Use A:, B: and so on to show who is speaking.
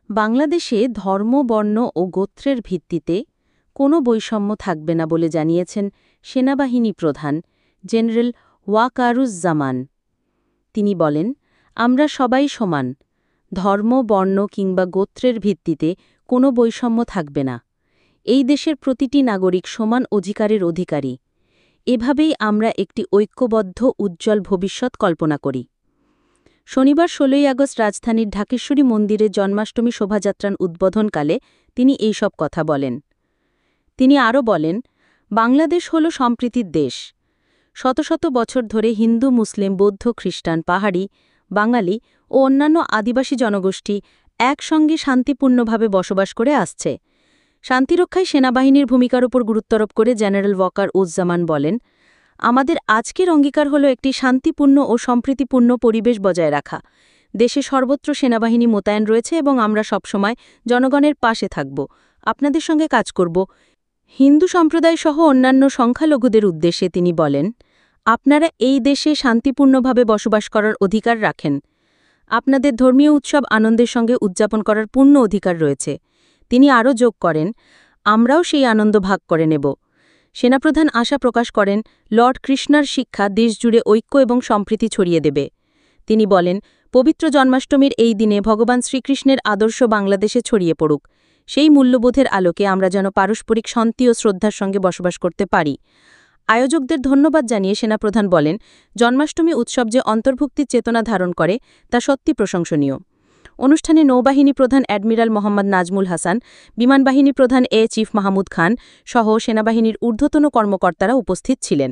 A: বাংলাদেশে ধর্ম, বর্ণ ও গোত্রের ভিত্তিতে কোনো বৈষম্য থাকবে না বলে জানিয়েছেন সেনাবাহিনী প্রধান জেনারেল ওয়াকারুজ্জামান। তিনি বলেন, আমরা সবাই সমান। ধর্ম, বর্ণ কিংবা গোত্রের ভিত্তিতে কোনো বৈষম্য থাকবে না। এই দেশের প্রতিটি নাগরিক সমান অধিকারের অধিকারী। এভাবেই আমরা একটি ঐক্যবদ্ধ উজ্জ্বল ভবিষ্যৎ কল্পনা করি। শনিবার ১৬ই আগস্ট রাজধানীর ঢাকেশ্বরী মন্দিরে জন্মাষ্টমী শোভাযাত্রার উদ্বোধনকালে তিনি এইসব কথা বলেন। তিনি আরও বলেন, বাংলাদেশ হল সম্প্রীতির দেশ। শত শত বছর ধরে হিন্দু, মুসলিম, বৌদ্ধ, খ্রিস্টান, পাহাড়ি, বাঙালি ও অন্যান্য আদিবাসী জনগোষ্ঠী একসঙ্গে শান্তিপূর্ণভাবে বসবাস করে আসছে। শান্তিরক্ষায় সেনাবাহিনীর ভূমিকার উপর গুরুত্বারোপ করে জেনারেল ওয়াকারুজ্জামান বলেন, আমাদের আজকের অঙ্গীকার হল একটি শান্তিপূর্ণ ও সম্প্রীতিপূর্ণ পরিবেশ বজায় রাখা। দেশে সর্বত্র সেনাবাহিনী মোতায়েন রয়েছে এবং আমরা সবসময় জনগণের পাশে থাকব, আপনাদের সঙ্গে কাজ করব। হিন্দু সম্প্রদায় সহ অন্যান্য সংখ্যালঘুদের উদ্দেশ্যে তিনি বলেন, আপনারা এই দেশে শান্তিপূর্ণভাবে বসবাস করার অধিকার রাখেন। আপনাদের ধর্মীয় উৎসব আনন্দের সঙ্গে উদযাপন করার পূর্ণ অধিকার রয়েছে। তিনি আরও যোগ করেন, আমরাও সেই আনন্দ ভাগ করে নেব। সেনাপ্রধান আশা প্রকাশ করেন, লর্ড কৃষ্ণার শিক্ষা দেশজুড়ে ঐক্য এবং সম্প্রীতি ছড়িয়ে দেবে। তিনি বলেন, পবিত্র জন্মাষ্টমীর এই দিনে ভগবান শ্রীকৃষ্ণের আদর্শ বাংলাদেশে ছড়িয়ে পড়ুক। সেই মূল্যবোধের আলোকে আমরা যেন পারস্পরিক শান্তি ও শ্রদ্ধার সঙ্গে বসবাস করতে পারি। আয়োজকদের ধন্যবাদ জানিয়ে সেনাপ্রধান বলেন, জন্মাষ্টমী উৎসব যে অন্তর্ভুক্তির চেতনা ধারণ করে তা সত্যি প্রশংসনীয়। অনুষ্ঠানে নৌবাহিনী প্রধান অ্যাডমিরাল মোহাম্মদ নাজমুল হাসান, বিমানবাহিনী প্রধান এ চিফ মাহমুদ খান সহ সেনাবাহিনীর ঊর্ধ্বতন কর্মকর্তারা উপস্থিত ছিলেন।